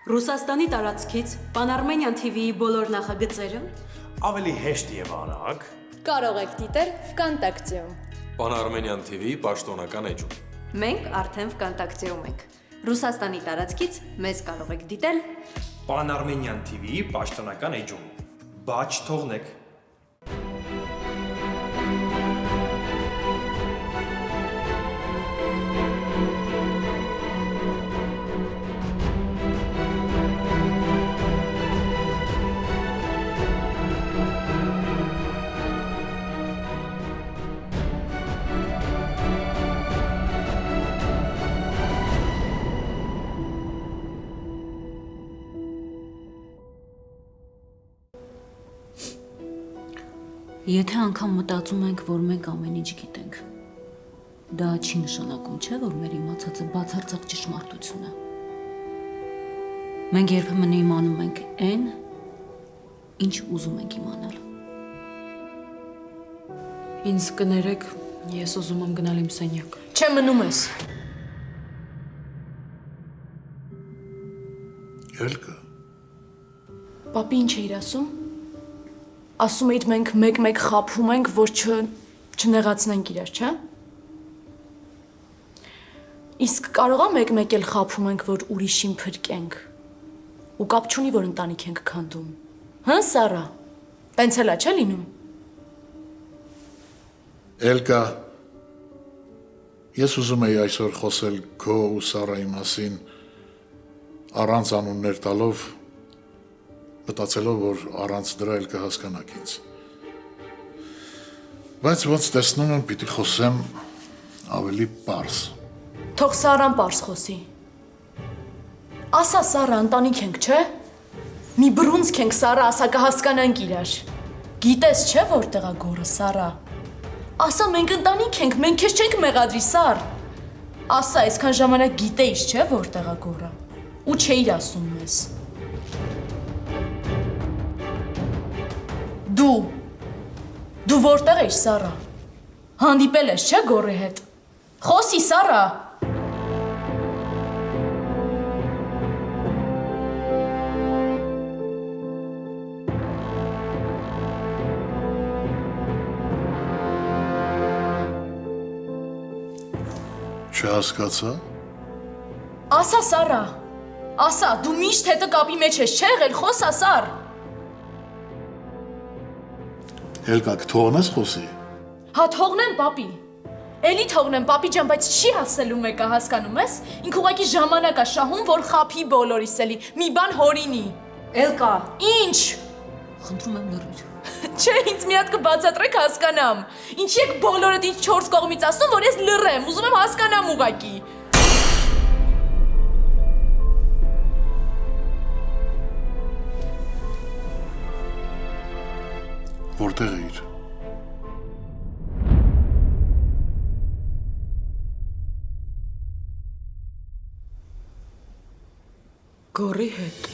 Ռուսաստանի տարածքից Pan-Armenian TV-ի բոլոր նախագծերը ավելի հեշտ եւ արագ կարող եք դիտել Վկանտակտեում։ Pan-Armenian TV պաշտոնական էջում։ մենք արդեն Վկանտակտեում ենք։ Ռուսաստանի տարածքից մեզ կարող եք դիտել Pan-Armenian TV-ի պաշտոնական էջում։ Բաչ թողնեք։ Եթե անգամ մտածում ենք, որ մենք ամեն ինչ գիտենք, դա չի նշանակում, չէ, որ մեր իմացածը բացարձակ ճշմարտություն է։ Մենք երբեմն իմանում ենք այն, ինչ ուզում ենք իմանալ։ Ինձ կներեք, ես ուզում եմ գնալ իմ սենյակ։ Չէ, մնում ես։ Ելկա, Պապի ինչ էիր ասում։ Ասում էիր մենք մեկ-մեկ խաբում ենք, որ չնեղացնենք իրար, չէ՞։ Իսկ կարող է մեկ-մեկ էլ խաբում ենք, որ ուրիշին փրկենք։ Ու կապ չունի, որ ընտանիք ենք քանդում։ Հա, Սարա։ Տենց էլ է, չէ՞ լինում։ Ելկա, ես ուզում եի այսօր խոսել քո ու Սարայի մասին առանց անուններ տալով, մտածելով, որ առանց դրա էլ կհասկանաք ինձ։ Բայց ոնց տեսնում եմ, պիտի խոսեմ ավելի պարզ։ Թող Սարան պարզ խոսի։ Ասա Սարա, ընտանիք ենք, չէ՞։ Մի բռունցք ենք, Սարա, ասա կհասկանանք իրար։ Գիտես, չէ՞ որտեղ է գորը, Սարա։ Ասա մենք ընտանիք ենք, մենք քեզ չենք մեղադրի, Սար։ Ասա, այսքան ժամանակ գիտեիր, չէ՞ որտեղ է գորը։ Ու չէիր ասում մեզ։ Դու որտեղ ես, Սարա։ Հանդիպել ես, չէ՞ գորի հետ։ Խոսի, Սարա։ Չհասկացա։ Ասա, Սարա։ Ասա, դու միշտ հետը կապի մեջ ես, չէ՞ եղել, խոսա, Սար։ Ելկա, կթողնես խոսի։ Հա թողնեմ, պապի։ Էլի թողնեմ, պապի ջան, բայց չի հասելու մեկը, հասկանում ես։ Ինք ուղղակի ժամանակ է շահում, որ խափի բոլորիս էլի։ Մի բան հորինի։ Էլկա, Ինչ։ Խնդրում եմ լռիր։ Չէ, ինձ մի հատ կբացատրեք հասկանամ։ Ինչի եք բոլորդ ինձ 4 կողմից ասում, որ ես լռեմ, ուզում եմ հասկանամ ուղղակի։ Որտեղ էիր։ Գորի հետ։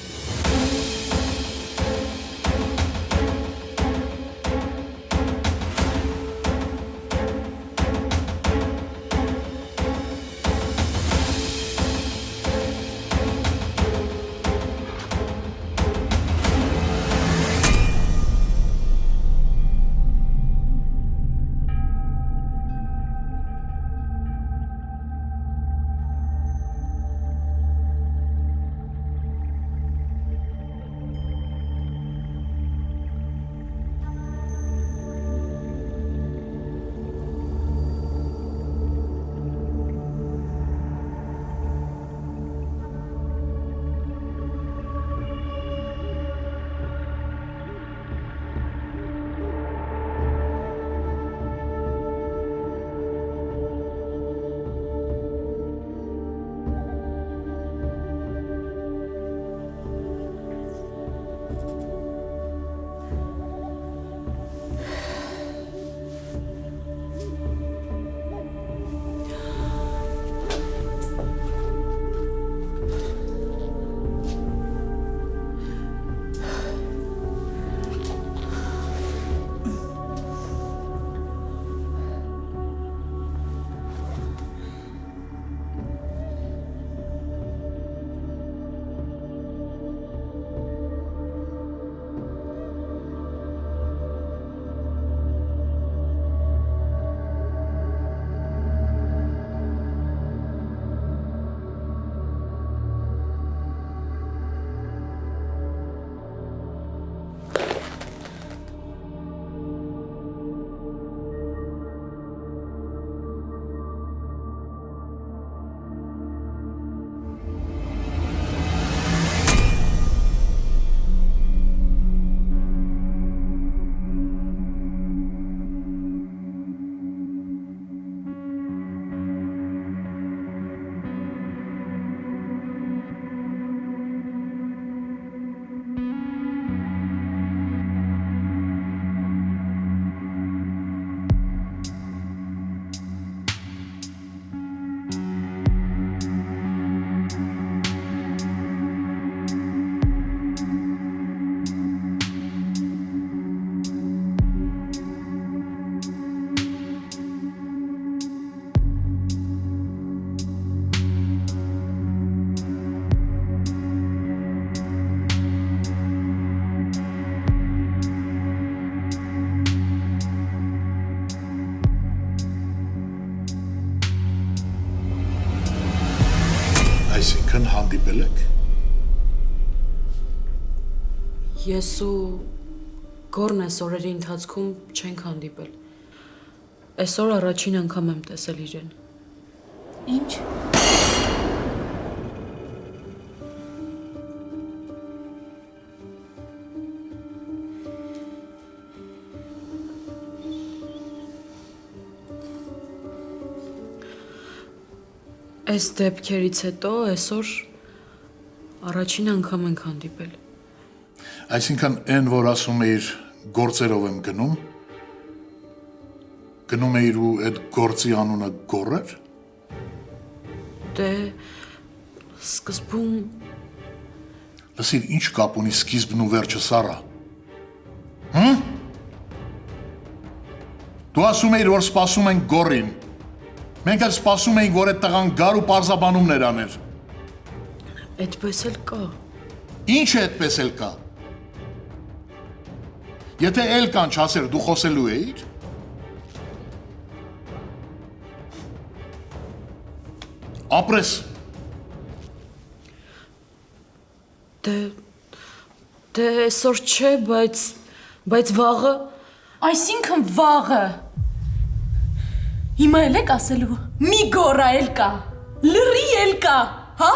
հանդիպել եք։ Ես ու Գորն այս օրերի ընթացքում չենք հանդիպել։ Այսօր առաջին անգամ եմ տեսել իրեն։ Ինչ։ Այս դեպքերից հետո այսօր առաջին անգամ ենք հանդիպել։ Այսինքն այն, որ ասում էիր գործերով եմ գնում էիր ու այդ գործի անունը Գոռ էր։ Դե սկզբում Լսիր, ինչ կապ ունի սկիզբն ու վերջը, Սարա։ Դու ասում էիր, որ սպասում ենք Գոռին։ Մենք էլ սպասում էինք, որ այդ տղան գար ու պարզաբանումներ աներ։ այդպես էլ կա։ Ինչ է այդպես էլ կա։ Եթե էլ կան չասեր, դու խոսելու էիր։ Ապրես։ Դե այսօր չէ, բայց վաղը Այսինքն վաղը։ Հիմա էլ եք ասելու, մի գորա էլ կա, լրի էլ կա, հա?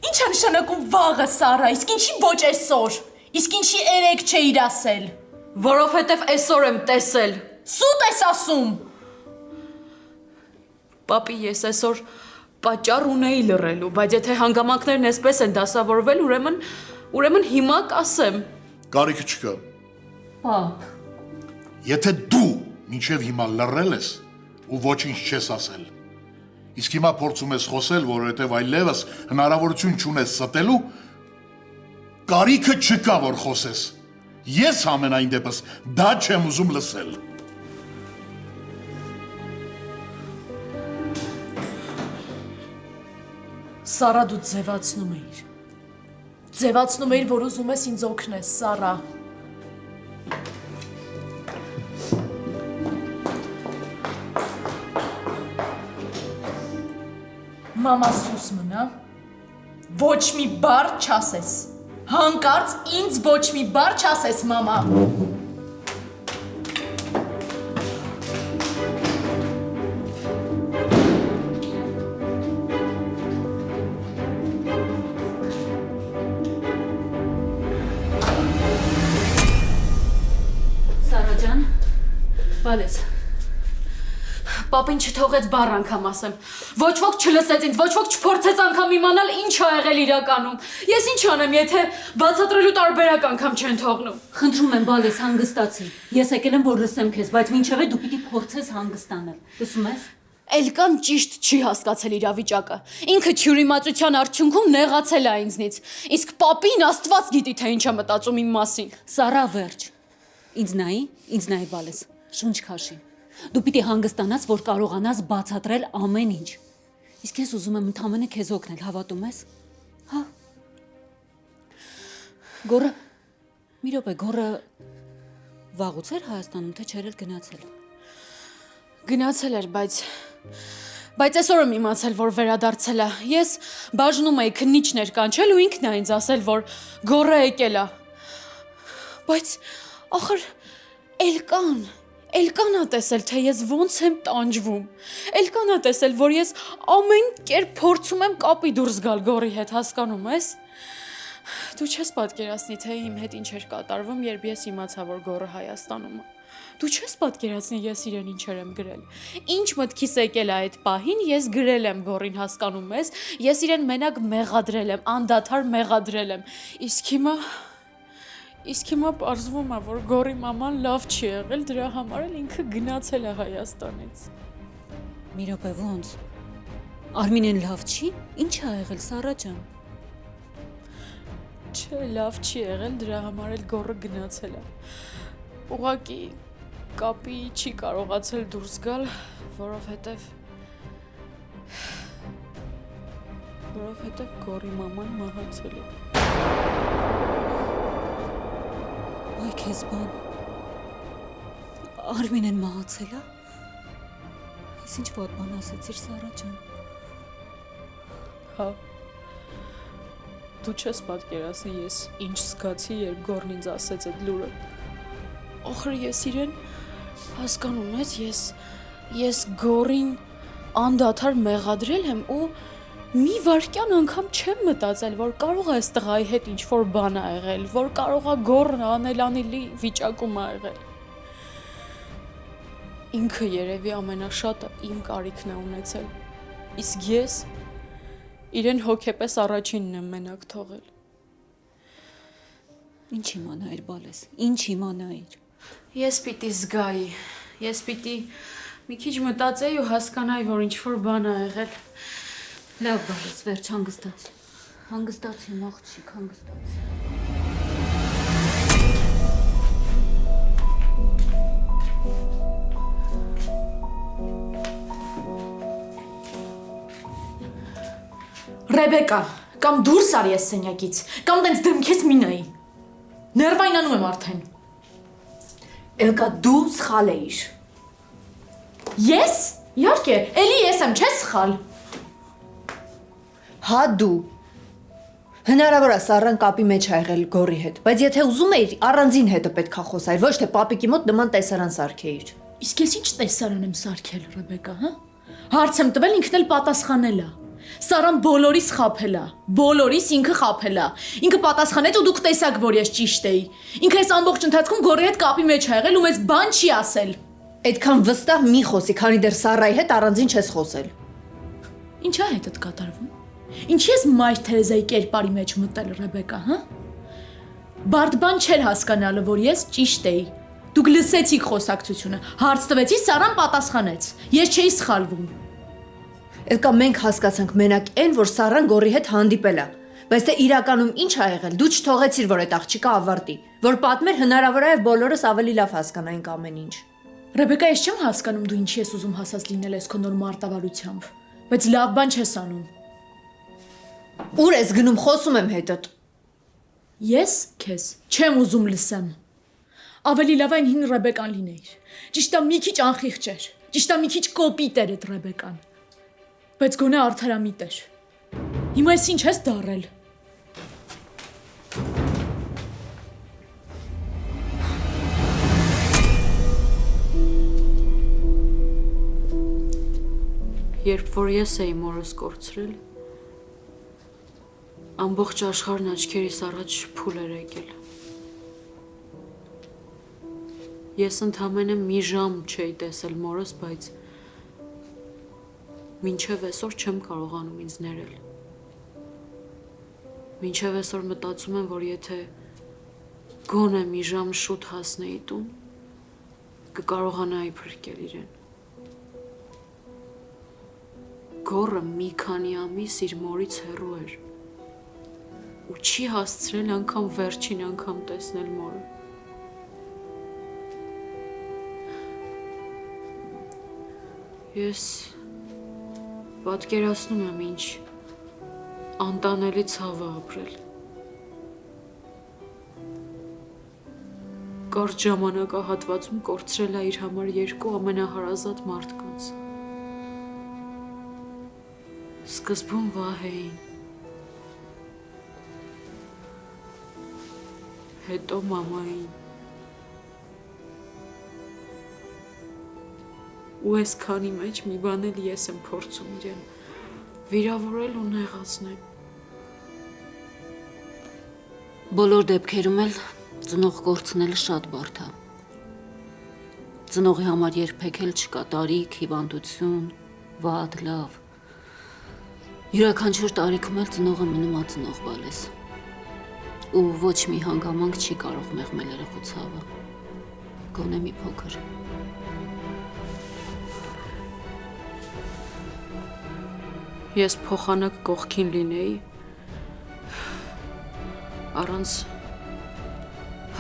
Ինչ է նշանակում վաղը, Սարա, իսկ ինչի ոչ այսօր, իսկ ինչի երեք չէիր ասել։ որովհետև այսօր եմ տեսել։ Սուտ ես ասում։ Պապի, ես այսօր պատճառ ունեի լռելու, բայց եթե հանգամանքներն այսպես են դասավորվել, ուրեմն հիմա կասեմ։ Կարիք չկա։ Պապ, Եթե դու մինչև հիմա լռել ես ու ոչինչ չես ասել, իսկ հիմա փորձում ես խոսել, որովհետև այլևս հնարավորություն չունես ստելու, կարիքը չկա, որ խոսես։ Ես ամենայն դեպս դա չեմ ուզում լսել։ Սարա, դու ձևացնում էիր։ Ձևացնում էիր, որ ուզում ես ինձ օգնես, Սարա։ Մամա սուս մնա։ Ոչ մի բառ չասես։ Հանկարծ ինձ ոչ մի բառ չասես, մամա։ Սարա ջան, բալես։ Պապին չթողեց բառ անգամ ասեմ։ Ոչ ոք չլսեց ինձ, ոչ ոք չփորձեց անգամ իմանալ ինչ ա եղել իրականում։ Ես ինչ անեմ, եթե բացատրելու տարբերակ անգամ չեն թողնում։ Խնդրում եմ, բալես, հանգստացի։ Ես եկել եմ, որ լսեմ քեզ, բայց մինչև դու պիտի փորձես հանգստանալ։ Լսում ես։ Էլկան ճիշտ չի հասկացել իրավիճակը։ Ինքը թյուրիմացության արդյունքում նեղացել է ինձնից։ Իսկ պապին Աստված գիտի, թե ինչ է մտածում իմ մասին։ Սարա, վերջ։ Ինձ նայի, բալես։ Շունչ քաշի։ Դու պիտի հանգստանաս, որ կարողանաս բացատրել ամեն ինչ։ Իսկ ես ուզում եմ ընդամենը քեզ օգնել, հավատում ես։ Հա։ Գոռը, մի րոպե, Գոռը վաղուց էր Հայաստանում, թե չէր էլ գնացել։ Գնացել էր, բայց այսօր եմ իմացել, որ վերադարձել է։ Ես բաժնում էի քննիչներ կանչել ու ինքն է ինձ ասել, որ Գոռը եկել է։ Բայց ախր Էլկան ա տեսել, թե ես ոնց եմ տանջվում։ Էլկան ա տեսել, որ ես ամեն կերպ փորձում եմ կապի դուրս գալ Գոռի հետ, հասկանում ես։ Դու չես պատկերացնի, թե իմ հետ ինչ էր կատարվում, երբ ես իմացա, որ Գոռը Հայաստանում է։ Դու չես պատկերացնի, ես իրեն ինչեր եմ գրել։ Ինչ մտքիս եկել է այդ պահին, ես գրել եմ Գոռին, հասկանում ես։ Ես իրեն մենակ մեղադրել եմ, անդադար մեղադրել եմ։ Իսկ հիմա պարզվում է, որ Գոռի մաման լավ չի եղել, դրա համար էլ ինքը գնացել է Հայաստանից։ Մի րոպե, ոնց։ Արմինեն լավ չի։ Ինչ ա եղել, Սարա ջան։ Չէ, լավ չի եղել, դրա համար էլ Գոռը գնացել է։ Ուղղակի կապի չի կարողացել դուրս գալ, որովհետև Գոռի մաման մահացել է։ Այ քեզ բան։ Արմինեն մահացել է։ Ես ինչ որ բան ասեցիր, Սարա ջան։ Հա։ Դու չես պատկերացնի ես ինչ զգացի, երբ Գորն ինձ ասեց այդ լուրը։ Ախր ես իրեն հասկանում ես, ես Գորին անդադար մեղադրել եմ ու մի վարքյան անգամ չեմ մտածել, որ կարող է այս տղայի հետ ինչ-որ բան ա եղել, որ կարող է Գորն անելանելի վիճակում ա եղել։ Ինքը երևի ամենաշատը իմ կարիքն է ունեցել, իսկ ես իրեն հոգեպես առաջինն եմ մենակ թողել։ Ինչ իմանայիր, բալես, ինչ իմանայիր։ Ես պիտի զգայի, ես պիտի մի քիչ մտածեի ու հասկանայի, որ ինչ-որ բան ա եղել։ Լավ, բալես, վերջ հանգստացի։ Հանգստացի, աղջիկ, հանգստացի։ Ռեբեկա, կամ դուրս արի ես սենյակից, կամ տենց դեմքես մի նայի։ Ներվայնանում եմ արդեն։ Էլկա դու սխալ էիր։ Ես? Իհարկե, էլի ես եմ, չես սխալ։ Հա դու։ Հնարավոր է Սառան կապի մեջ ա եղել Գորի հետ, բայց եթե ուզում էիր, առանձին հետը պետքա խոսայր, ոչ թե պապիկի մոտ նման տեսարան սարքեիր։ Իսկ ես ինչ տեսարան եմ սարքել, Ռեբեկա, հա? Հարց եմ տվել, ինքն էլ պատասխանել է։ Սարան բոլորիս խաբել է, բոլորիս ինքը խաբել է։ Ինքը պատասխանեց ու դուք տեսաք, որ ես ճիշտ էի։ Ինքը այս ամբողջ ընթացքում Գորի հետ կապի մեջ ա եղել ու մեզ բան չի ասել։ Այդքան վստահ մի խոսի, քանի դեռ Սառայի հետ առանձին չես խոսել։ Ինչա հետդ կատարվում։ Ինչի ես Մայր Թերեզայի կերպարի մեջ մտել, Ռեբեկա, հա? Բարդ բան չէր հասկանալը, որ ես ճիշտ էի։ Դուք լսեցիք խոսակցությունը, հարց տվեցի, Սառան պատասխանեց։ Ես չէի սխալվում։ Էլկա մենք հասկացանք մենակ այն, որ Սառան Գորի հետ հանդիպել է, բայց թե իրականում ինչ ա եղել, դու չթողեցիր, որ այդ աղջիկը ավարտի, որ պատմեր, հնարավոր է բոլորս ավելի լավ հասկանայինք ամեն ինչ։ Ռեբեկա, ես չեմ հասկանում դու ինչի ես ուզում հասած լինել այս քո նոր մարտավարությամբ, բայց լավ բան չես անում։ Ուր ես գնում, խոսում եմ հետդ։ Ես քեզ չեմ ուզում լսեմ։ Ավելի լավ այն հին Ռեբեկան լինեիր։ Ճիշտ է մի քիչ անխիղճ էր, ճիշտ է մի քիչ կոպիտ էր այդ Ռեբեկան։ Բայց գոնե արդարամիտ էր։ Հիմա ես ինչ ես դարել։ Երբ որ ես էի մորս կորցրել, ամբողջ աշխարհն աչքերիս առաջ փուլ էր եկել։ Ես ընդամենը մի ժամ չէի տեսել մորս, բայց մինչև այսօր չեմ կարողանում ինձ ներել։ Մինչև այսօր մտածում եմ, որ եթե գոնե մի ժամ շուտ հասնեի տուն, կկարողանայի փրկել իրեն։ Գորը մի քանի ամիս իր մորից հեռու էր ու չի հասցրել անգամ վերջին անգամ տեսնել մորը։ Ես պատկերացնում եմ ինչ անտանելի ցավ է ապրել։ Կարճ ժամանակահատվածում կորցրել է իր համար երկու ամենահարազատ մարդկանց։ Սկզբում Վահեին, հետո մամային։ Ու այս քանի մեջ մի բան էլ ես եմ փորձում իրեն վիրավորել ու նեղացնել։ Բոլոր դեպքերում էլ ծնող կորցնելը շատ բարդ է։ Ծնողի համար երբեք էլ չկա տարիք, հիվանդություն, վատ, լավ։ Յուրաքանչյուր տարիքում էլ ծնողը մնում է ծնող, բալես։ Ու ոչ մի հանգամանք չի կարող մեղմել երեխու ցավը։ Գոնե մի փոքր։ Ես փոխանակ կողքին լինեի, առանց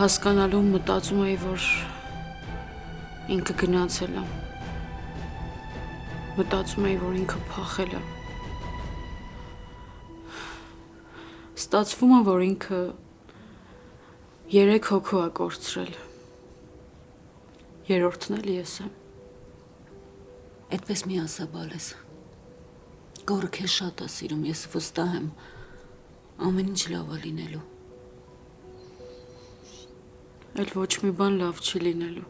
հասկանալու մտածում էի, որ ինքը գնացել է։ Մտածում էի, որ ինքը փախել է։ Ստացվում է, որ ինքը 3 հոգու է կորցրել։ Երրորդն էլ ես եմ։ Այդպես մի ասա, բալես։ Գորը քեզ շատ է սիրում, ես վստահ եմ։ ամեն ինչ լավ է լինելու։ Այլ ոչ մի բան լավ չի լինելու։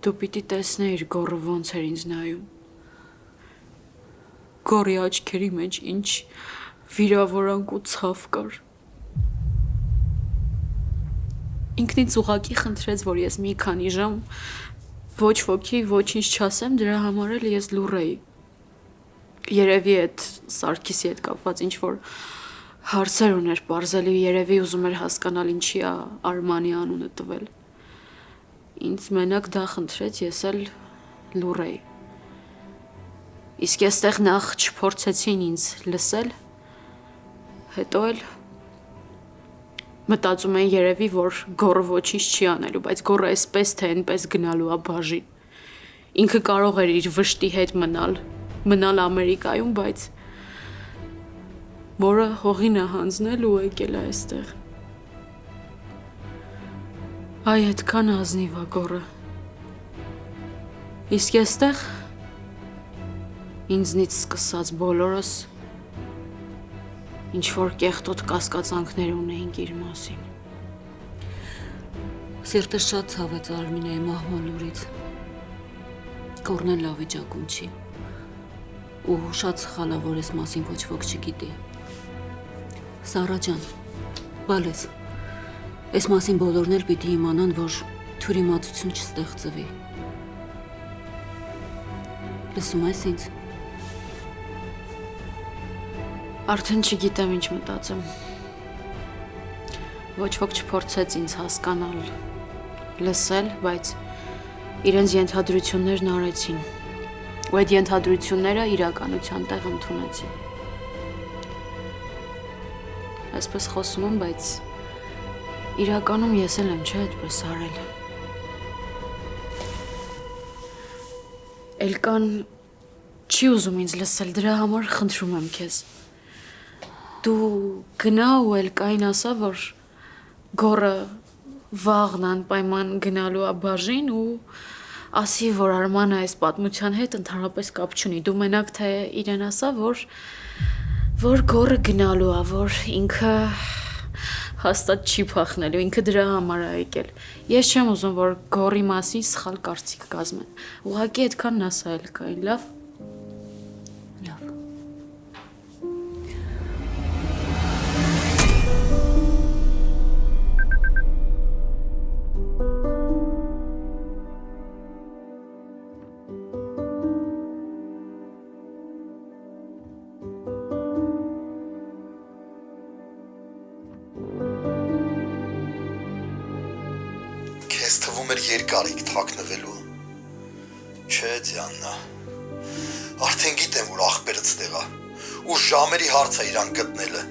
Դու պիտի տեսնեիր գոռը ոնց էր ինձ նայում։ Գոռի աչքերի մեջ ինչ վիրավորանք ու ցավ կար։ Ինքնից ուղակի խնդրեց, որ ես մի քանի ժամ ոչ ոքի ոչինչ չասեմ, դրա համար էլ ես լուռ էի։ Երևի այդ Սարգիսի հետ կապված ինչ որ հարցեր ուներ բարձելի, երևի ուզում էր հասկանալ ինչի է Արմանի անունը տվել։ Ինձ մենակ դա խնդրեց, ես էլ լուռ էի։ Իսկ այստեղ նախ չփորձեցին ինձ լսել, հետո էլ մտածում էին երևի, որ գոռը ոչինչ չի անելու, բայց գոռը այսպես թե այնպես գնալու է բաժին։ Ինքը կարող էր իր վշտի հետ մնալ Ամերիկայում, բայց մորը հողին է հանձնել ու եկել է այստեղ։ Այ այդքան ազնիվ է գոռը։ Իսկ այստեղ ինձնից սկսած բոլորս ինչ որ կեղտոտ կասկածանքներ ունեինք իր մասին։ Սիրտը շատ ցավեց Արմինեի մահվան լուրից։ Գոռն էլ լավ վիճակում չի։ Ու շատ սխալ է, որ այս մասին ոչ ոք չգիտի։ Սարա ջան, բալես, այս մասին բոլորն էլ պիտի իմանան, որ թյուրիմացություն չստեղծվի։ Լսում ես ինձ։ Արդեն չգիտեմ ինչ մտածեմ։ Ոչ ոք չփորձեց ինձ հասկանալ, լսել, բայց իրենց ենթադրություններն արեցին։ Ու այդ ենթադրությունները իրականության տեղ ընդունեցին։ Այսպես խոսում եմ, բայց իրականում ես էլ եմ չէ այդպես արել։ Էլկան չի ուզում ինձ լսել, դրա համար խնդրում եմ քեզ։ Դու գնա ու Էլկային ասա, որ գոռը վաղն անպայման գնալու է բաժին ու ասի, որ Արմանը այս պատմության հետ ընդհանրապես կապ չունի։ Դու մենակ թե իրեն ասա, որ գոռը գնալու է, որ ինքը հաստատ չի փախնելու, ինքը դրա համար է եկել։ Ես չեմ ուզում, որ գոռի մասին սխալ կարծիք կազմեն։ Ուղղակի այդքանն ասա Էլկային, լավ։ Լավ։ Քեզ թվում էր երկար եք թաքնվելու։ Չէ, Դիանա։ Արդեն գիտեմ, որ աղբերդ ստեղ է, ու ժամերի հարց է իրան գտնելը։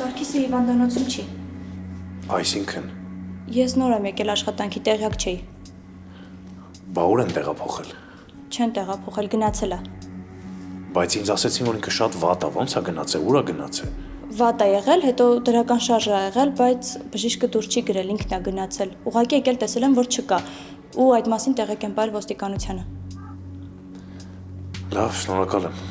Սարգիսը հիվանդանոցում չի։ Այսինքն, Ես նոր եմ եկել աշխատանքի, տեղյակ չէի։ բա ուր են տեղափոխել։ Չեն տեղափոխել, գնացել է։ Բայց ինձ ասեցին, որ ինքը շատ վատ է, ո՞նց է գնացել, ուր է գնացել։ Վատ է եղել, հետո դրական շարժ է եղել, բայց բժիշկը դուր չի գրել, ինքն է գնացել։ Ուղղակի եկել տեսել եմ, որ չկա։ Ու այդ մասին տեղեկ եմ բալ ոստիկանությանը։ Լավ, շնորհակալ եմ։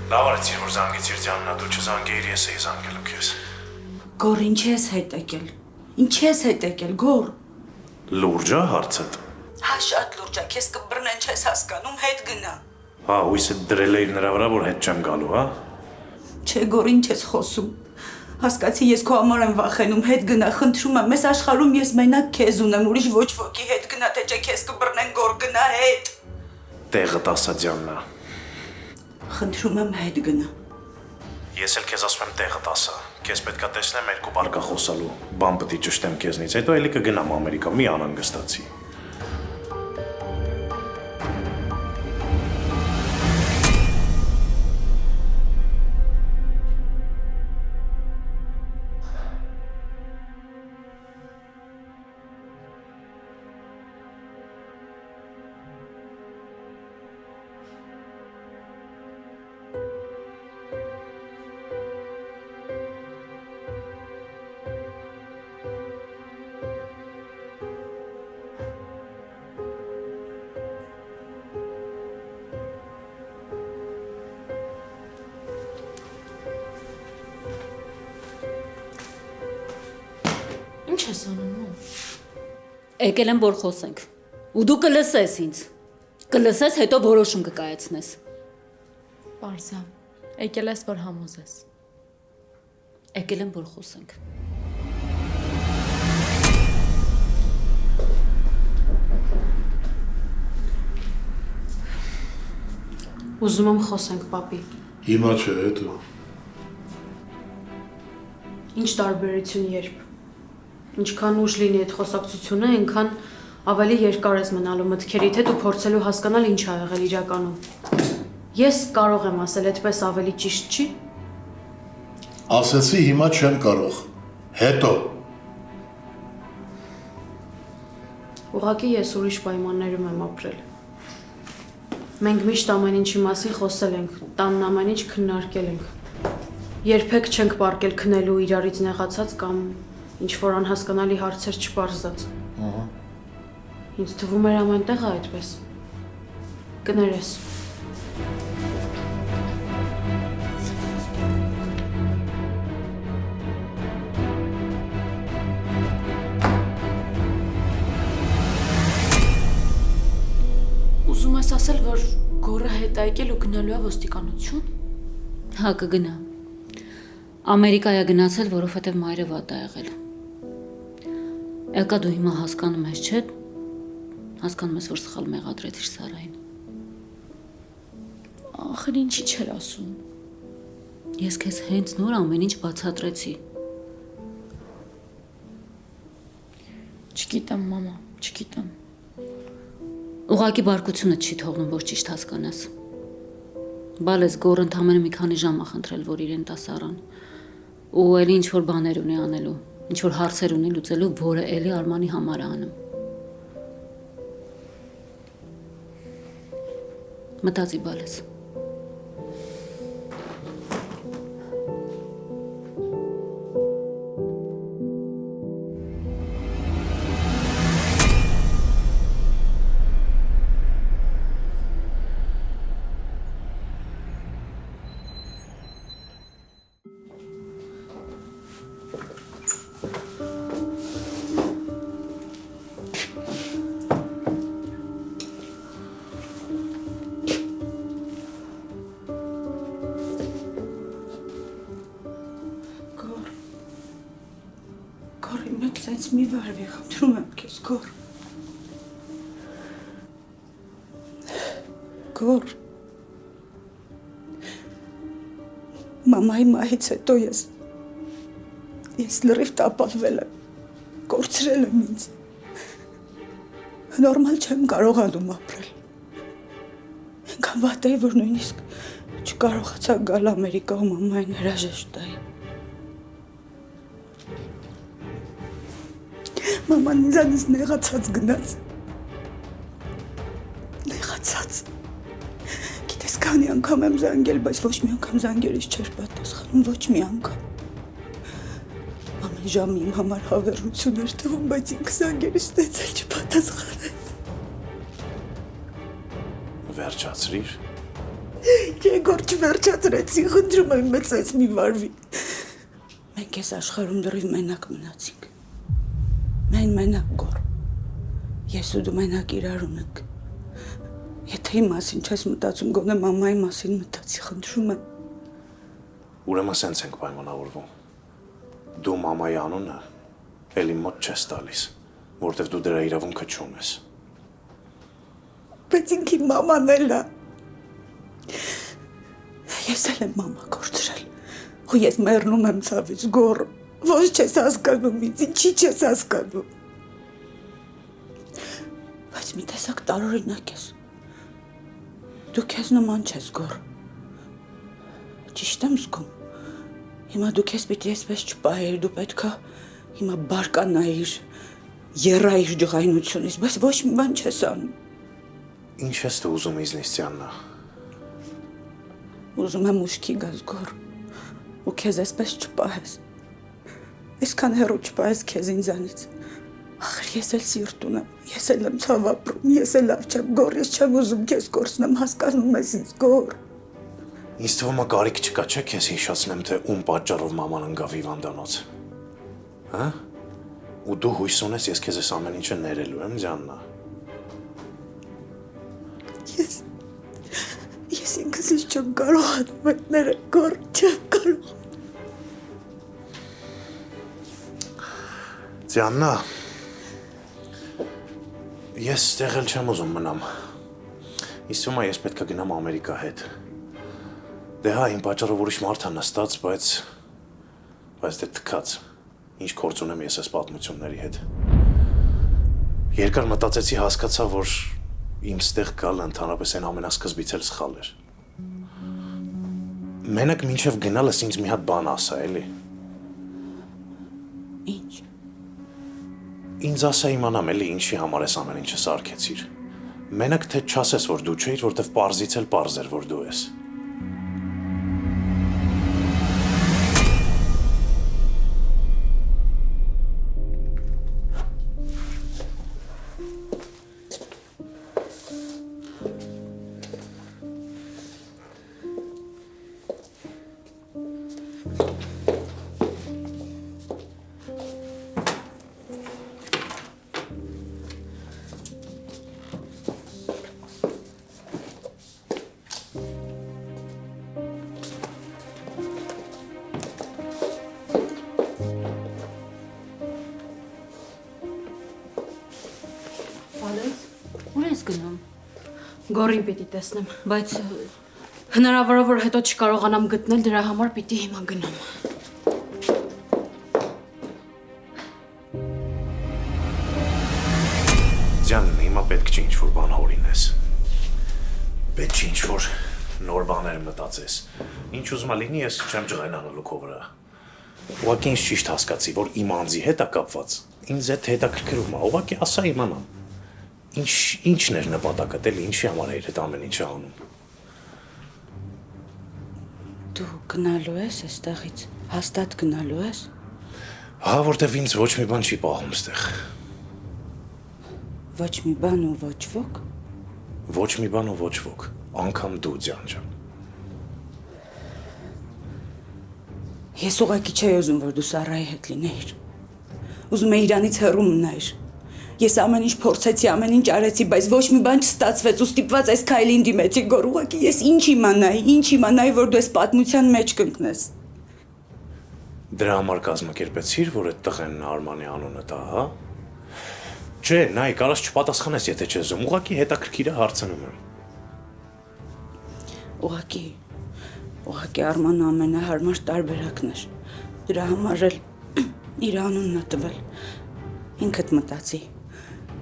Լավ արեցիր, որ զանգեցիր Ձյաննա, դու չզանգեիր, ես էի զանգելու քեզ։ Գոր, ինչ ես հետ եկել։ Ինչ ես հետ եկել, Գոր։ Լուրջ է հարցդ։ Հա, շատ լուրջ է, քեզ կբռնեն, չես հասկանում, հետ գնա։ Հա, հույսը դրել էիր նրա վրա, որ հետ չեմ գալու, հա։ Չէ, Գոր, ինչ ես խոսում։ Հասկացի, ես քո համար եմ վախենում, հետ գնա, խնդրում եմ, մեզ աշխարհում ես մենակ քեզ ունեմ, ուրիշ ոչ ոքի հետ գնա, թե չէ քեզ կբռնեն, Գոր, գնա հետ։ Տեղը տասա Ձյաննա։ Խնդրում եմ, հետ գնա։ Ես էլ քեզ ասում եմ տեղը տասա։ Քեզ պետքա տեսնեմ երկու բարկա խոսալու։ Բան պետք է ճշտեմ քեզնից, հետո էլի կգնամ Ամերիկա, մի անհանգստացի։ Ինչ ես անում։ Եկել եմ որ խոսենք։ Ու դու կլսես ինձ։ Կլսես, հետո որոշում կկայացնես։ Պարզա, եկել ես, որ համոզես։ Եկել եմ որ խոսենք։ Ուզում եմ խոսենք, պապի։ Հիմա չէ, հետո։ Ինչ տարբերություն երբ։ Ինչքան ուշ լինի այդ խոսակցությունը, այնքան ավելի երկար ես մնալու մտքերիդ հետ ու փորձելու հասկանալ ինչ ա եղել իրականում։ Ես կարող եմ ասել, այդպես ավելի ճիշտ չի։ Ասեցի, հիմա չեմ կարող։ Հետո։ Ուղղակի ես ուրիշ պայմաններում եմ ապրել։ Մենք միշտ ամեն ինչի մասին խոսել ենք, տանն ամեն ինչ քննարկել ենք։ Երբեք չենք պարկել քնելու իրարից նեղացած կամ ինչ-որ անհասկանալի հարցեր չպարզած։ Ինձ թվում էր ամեն տեղը այդպես։ Կներես։ Ուզում ես ասել, որ գորը հետ ա եկել ու գնալու է ոստիկանություն։ Հա կգնա։ Ամերիկա է գնացել, որովհետև մայրը վատ է եղել։ Եկա դու հիմա հասկանում ես, չէ՞։ Հասկանում ես, որ սխալ մեղադրեցիր Սարային։ Ախր ինչի չեր ասում։ Ես քեզ հենց նոր ամեն ինչ բացատրեցի։ Չգիտեմ, մամա, չգիտեմ։ Ուղղակի բարկությունը չի թողնում, որ ճիշտ հասկանաս։ Բալես գոր ընդամենը մի քանի ժամ ա խնդրել, որ իրեն տա Սարան։ Ու էլի ինչ-որ բաներ ունի անելու, ինչ-որ հարցեր ունի լուծելու, որը էլի Արմանի համար է անում։ Մտածի բալես։ Գոր, իմ հետ սենց մի վարվի, խնդրում եմ քեզ, Գոր։ Գոր։ Մամայի մահից հետո ես լրիվ տապալվել եմ, կորցրել եմ ինձ։ Նորմալ չեմ կարողանում ապրել։ Ենքան վատ էի, որ նույնիսկ չկարողացա գալ Ամերիկա ու մամային հրաժեշտ տայի։ Մաման ինձանից նեղացած գնաց։ Նեղացած։ Գիտես քանի անգամ եմ զանգել, բայց ոչ մի անգամ զանգերից չէր պատասխանում, ոչ մի անգամ։ Ամեն ժամ իմ համար հավերժություն էր թվում, բայց ինքը զանգերից ստեցել չպատասխանեց։ Վերջացրիր։ Եգոր չվերջացրեցի, խնդրում եմ մեծես մի վարվի։ Մենք այս աշխարհում դեռ մենակ մնացինք։ Մենակ գոր։ Ես ու դու մենակ իրար ունենք։ Եթե իմ մասին չես մտածում, գոնե մամայի մասին մտածի, խնդրում եմ։ Ուրեմն սենց ենք պայմանավորվում։ Դու մամայի անունը էլի մոտ չես տալիս, որտեվ դու դրա իրավունքը չունես։ Բայց ինքի մաման էլ է։ Ես էլ եմ մամա կորցրել։ Ու ես մեռնում եմ ցավից, գոր։ Ոչ չես հասկանում ինձ, ինչի չես հասկանում։ Բայց մի տեսակ տարօրինակ ես։ Դու քեզ նման չես, գոր։ Ճիշտ եմ զգում։ Հիմա դու քեզ պիտի այսպես չպահեիր, դու պետքա հիմա բարկանայիր, եռայիր ջղայնությունից, բայց ոչ մի բան չես անում։ Ինչ ես դու ուզում իզնից, Ձյաննա։ Ուզում եմ ուշքի գաս, գոր, ու քեզ այսպես չպահես, այսքան հեռու չպահես քեզ ինձանից, ախր ես էլ սիրտ ունեմ, ես էլ եմ ցավ ապրում, ես էլ լավ չեմ, գոր, ես չեմ ուզում քեզ կորցնեմ, հասկանում ես ինձ, գոր։ Ինձ թվում է կարիք չկա, չէ՞ քեզ հիշացնեմ, թե ում պատճառով մաման ընկավ հիվանդանոց։ Հա? Ու դու հույս ունես, ես քեզ այս ամեն ինչը ներելու եմ, Ձյաննա։ Ես ինքս ինձ չեմ կարողանում այդ ներել, գոր, չեմ կարող։ Ձյաննա, ես ստեղ էլ չեմ ուզում մնամ։ Ինձ թվում է, ես պետք է գնամ Ամերիկա հետ։ Դե հա, իմ պատճառով ուրիշ մարդ է նստած, բայց դե թքած, ինչ գործ ունեմ ես այս պատմությունների հետ։ Երկար մտածեցի, հասկացա, որ իմ ստեղ գալը ընդհանրապես այն ամենասկզբից էլ սխալ էր։ Մենակ մինչև գնալս ինձ մի հատ բան ասա, էլի։ Ինչ։ Ինձ ասա իմանամ, էլի ինչի համար ես ամեն ինչը սարքեցիր։ Մենակ թե չասես, որ դու չէիր, որտեվ պարզից էլ պարզ էր, որ դու ես։ Ուր ես գնում։ Գորին պիտի տեսնեմ։ Բայց Հնարավոր է, որ հետո չկարողանամ գտնել, դրա համար պիտի հիմա գնամ։ Ձյան, հիմա պետք չի ինչ-որ բան հորինես։ Պետք չի ինչ-որ նոր բաներ մտածես։ Ինչ ուզում է լինի, ես չեմ ջղայնանալու քո վրա։ Ուղղակի ինձ ճիշտ հասկացի, որ իմ անձի հետ է կապված։ Ինձ հետ հետաքրքրում է, ուղղակի ասա իմանամ։ Ինչն էր նպատակդ, էլի ինչի համար էր այդ ամեն ինչը անում։ Դու գնալու ես այստեղից, հաստատ գնալու ես։ Հա, որտեվ ինձ ոչ մի բան չի պահում ստեղ։ Ոչ մի բան ու ոչ ոք։ Ոչ մի բան ու ոչ ոք, անգամ դու, Ձյան ջան։ Ես ուղղակի չէի ուզում, որ դու Սարայի հետ լինեիր։ Ուզում էի իրանից հեռու մնայիր։ Ես ամեն ինչ փորձեցի, ամեն ինչ արեցի, բայց ոչ մի բան չստացվեց ու ստիպված այս քայլին դիմեցի, գոր ուղղակի ես ինչ իմանայի, որ դու այս պատմության մեջ կընկնես։ Դրա համար կազմակերպեցիր, որ այդ տղեն Արմանի անունը տա, հա։ Չէ, նայ, կարաս չպատասխանես, եթե չես ուզում, ուղղակի հետաքրքիր է հարցնում եմ։ Ուղղակի Արմանը ամենահարմար տարբերակն էր։ Դրա համար էլ իր անունն է տվել։ Ինքդ մտածի։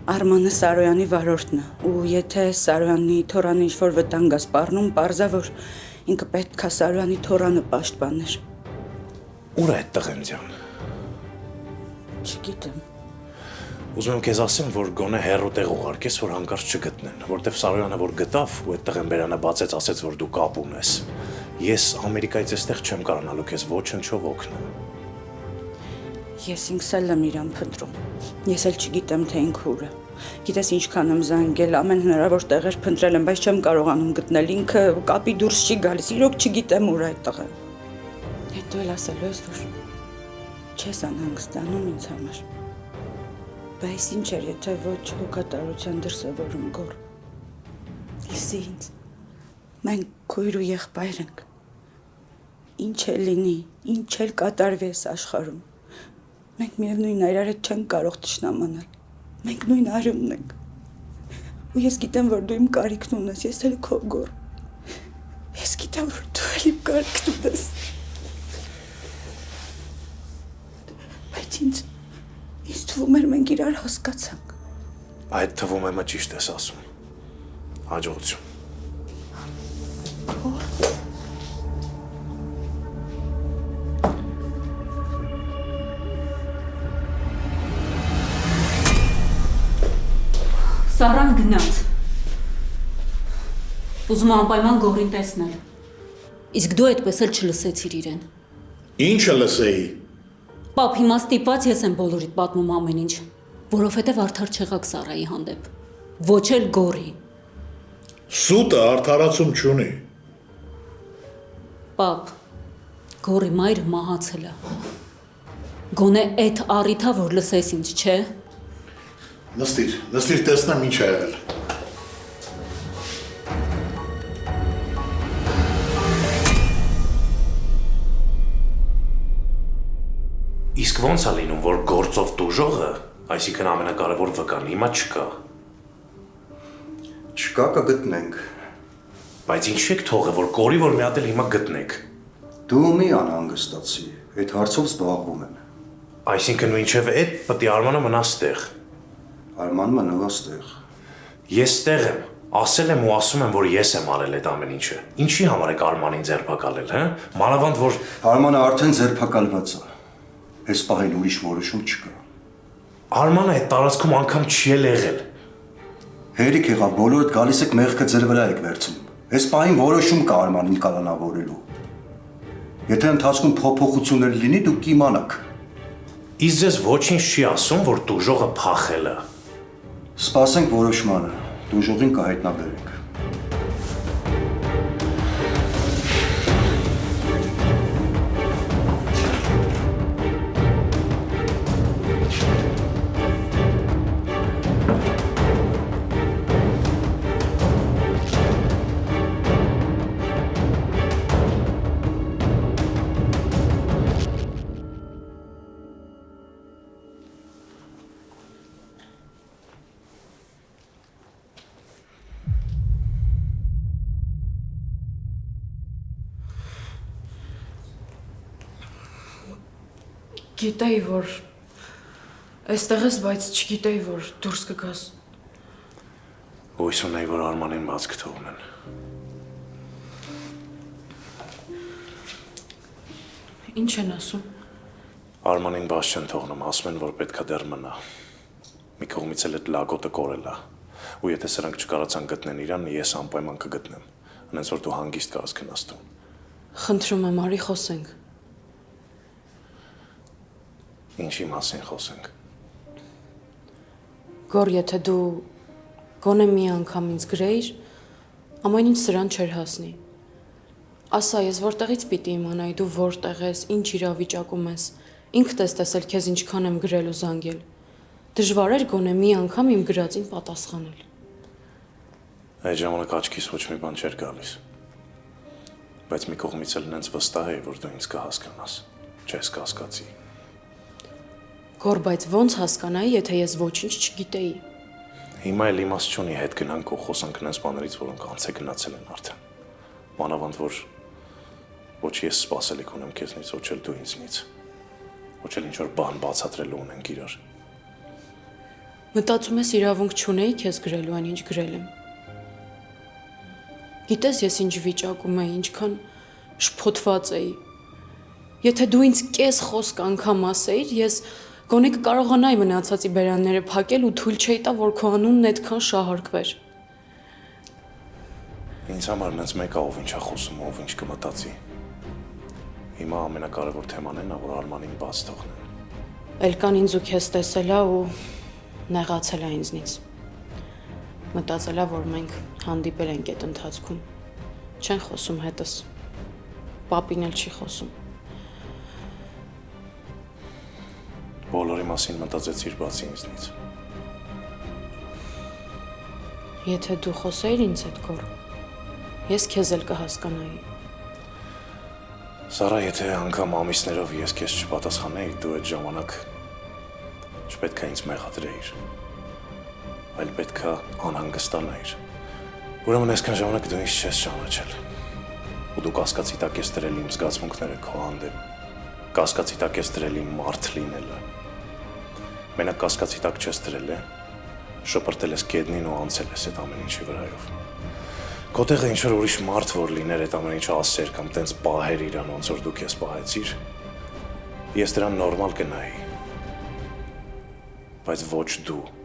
Արմանը Սարոյանի վարորդն է, ու եթե Սարոյանի թորանը ինչ-որ վտանգ է սպառնում, պարզա, որ ինքը պետք է Սարոյանի թորանը պաշտպաներ։ Ուր է այդ տղեն, Ձյան։ Չգիտեմ։ Ուզում եմ քեզ ասեմ, որ գոնե հեռու տեղ ուղարկես, որ հանկարծ չգտնեն, որտեվ Սարոյանը որ գտավ ու այդ տղեն բերանը բացեց, ասեց, որ դու կապ ունես։ Ես Ամերիկայից այստեղ չեմ կարողանալու քեզ ոչնչով օգնել։ Ես ինքս էլ եմ իրան փնտրում։ Ես էլ չգիտեմ, թե ինքը ուր է։ Գիտես ինչքան եմ զանգել, ամեն հնարավոր տեղեր փնտրել եմ, բայց չեմ կարողանում գտնել։ Ինքը կապի դուրս չի գալիս, իրոք չգիտեմ ուր այդ տղան։ Հետո էլ ասելու ես, որ չես անհանգստանում ինձ համար։ Բայց ինչ էր, եթե ոչ հոգատարության դրսևորում գոր։ Լսի ինձ։ Մենք քույր ու եղբայր ենք։ Ինչ էլ լինի, ինչ էլ կատարվի այս աշխարհում։ Մենք միևնույն իրար հետ չենք կարող թշնամանալ։ Մենք նույն արյունն ենք։ Ու ես գիտեմ, որ դու իմ կարիքն ունես, ես էլ քո գոր։ Ես գիտեմ, որ դու էլ իմ կարիքն ունես։ Բայց ինձ թվում էր մենք իրար հասկացանք։ Այդ թվում է մը ճիշտ ես ասում։ Հաջողություն։ Սարան գնաց։ Ուզում եմ անպայման Գորին տեսնել։ Իսկ դու այդպես էլ չլսեցիր իրեն։ Ինչը լսեի։ Պապ, հիմա ստիպված ես եմ բոլորիդ պատմում ամեն ինչ, որովհետև արդար չեղաք Սարայի հանդեպ։ Ոչ էլ Գորի։ Սուտը արդարացում չունի։ Պապ, Գորի մայրը մահացել է։ Գոնե այդ առիթա, որ լսես ինձ, չէ։ Նստիր, տեսնեմ ինչ է եղել։ Իսկ ոնց է լինում, որ գործով տուժողը, այսինքն ամենակարևոր վկան, հիմա չկա։ Չկա կգտնենք։ Բայց ինչ եք թողը, որ կորի, որ մի հատ էլ հիմա գտնեք։ Դու մի անհանգստացի, այդ հարցով զբաղվում եմ։ Այսինքն մինչև այդ պետք է Արմանը մնա ստեղ։ Արման մնա ստեղ։ Ես ստեղ եմ, ասել եմ ու ասում եմ, որ ես եմ արել այդ ամեն ինչը։ Ինչի համար եք Արմանին ձերբակալել, հա։ Մանավանդ որ Արմանը արդեն ձերբակալված է։ Այս պահին ուրիշ որոշում չկա։ Արմանը այդ տարածքում անգամ չի եղել։ Հերիք եղավ, բոլորդ գալիս եք մեղքը ձեր վրա եք վերցնում։ Այս պահին որոշում կա Արմանին կալանավորելու։ Եթե ընթացքում փոփոխություններ լինի, դուք կիմանաք։ Իսկ ձեզ ոչինչ չի ասում, որ տուժողը փախել է։ Սպասենք որոշմանը, տուժողին կհայտնաբերենք։ Գիտեի, որ այստեղ ես, բայց չգիտեի, որ դուրս կգաս։ Հույս ունեի, որ Արմանին բաց կթողնեն։ Ինչ են ասում։ Արմանին բաց չեն թողնում, ասում են, որ պետք է դեռ մնա։ Մի կողմից էլ այդ լագոտը կորել է։ Ու եթե սրանք չկարողացան գտնել իրան, ես անպայման կգտնեմ։ Այնց որ դու հանգիստ կարաս քնաստում։ Խնդրում եմ, արի խոսենք։ Ինչի մասին խոսենք։ Գոր, եթե դու գոնե մի անգամ ինձ գրեիր, ամեն ինչ սրան չէր հասնի։ Ասա, ես որտեղից պիտի իմանայի, դու որտեղ ես, ինչ իրավիճակում ես, ինքդ ես տեսել քեզ ինչքան եմ գրել ու զանգել։ Դժվար էր գոնե մի անգամ իմ գրածին պատասխանել։ Այդ ժամանակ աչքիս ոչ մի բան չէր գալիս։ Բայց մի կողմից էլ նենց վստահ էի, որ դու ինձ կհասկանաս։ Չես կհասկացի։ Գոր, բայց ոնց հասկանայի, եթե ես ոչինչ չգիտեի։ Հիմա էլ իմաստ չունի հետ գնանք ու խոսանք նենց բաներից, որոնք անց է գնացել են արդեն։ Մանավանդ որ ոչ ես սպասելիք ունեմ քեզնից, ոչ էլ դու ինձնից։ Ոչ էլ ինչ-որ բան բացատրելու ունենք իրար։ Մտածում ես իրավունք չունեի քեզ գրելու այն ինչ գրել եմ։ Գիտես ես ինչ վիճակում էի, ինչքան շփոթված էի։ Եթե դու ինձ կես խոսք անգամ ասեիր, ես գոնե կկարողանայի մնացածի բերանները փակել ու թույլ չէի տա, որ քո անունն այդքան շահարկվեր։ Ինձ համար նենց մեկը ով ինչ է խոսում, ով ինչ կմտածի։ Հիմա ամենակարևոր թեման է նա, որ Արմանին բաց թողնեն։ Էլ կան ինձ ու քեզ տեսելա ու նեղացել է ինձնից։ Մտածելա, որ մենք հանդիպել ենք այդ ընթացքում։ Չեն խոսում հետս։ Պապին էլ չի խոսում։ Բոլորի մասին մտածեցիր բացի ինձնից։ Եթե դու խոսեիր ինձ հետ գոր, ես քեզ էլ կհասկանայի։ Սարա, եթե անգամ ամիսներով ես քեզ չպատասխանեի, դու այդ ժամանակ չպետք է ինձ մեղադրեիր, այլ պետք է անհանգստանայիր։ Ուրեմն այսքան ժամանակ դու ինձ չես ճանաչել։ Ու դու կասկածի տակ ես դրել իմ զգացմունքները քո հանդեպ, կասկածի տակ ես դրել իմ մարդ լինելը։ Մենակ կասկածի տակ չես դրել, շպրտել ես գետնին ու անցել ես այդ ամեն ինչի վրայով։ Քո տեղը ինչ-որ ուրիշ մարդ որ լիներ այդ ամեն ինչը ասեր կամ տենց պահեր իրան ոնց որ դու քեզ պահեցիր, ես դրան նորմալ կնայի, բայց ոչ դու։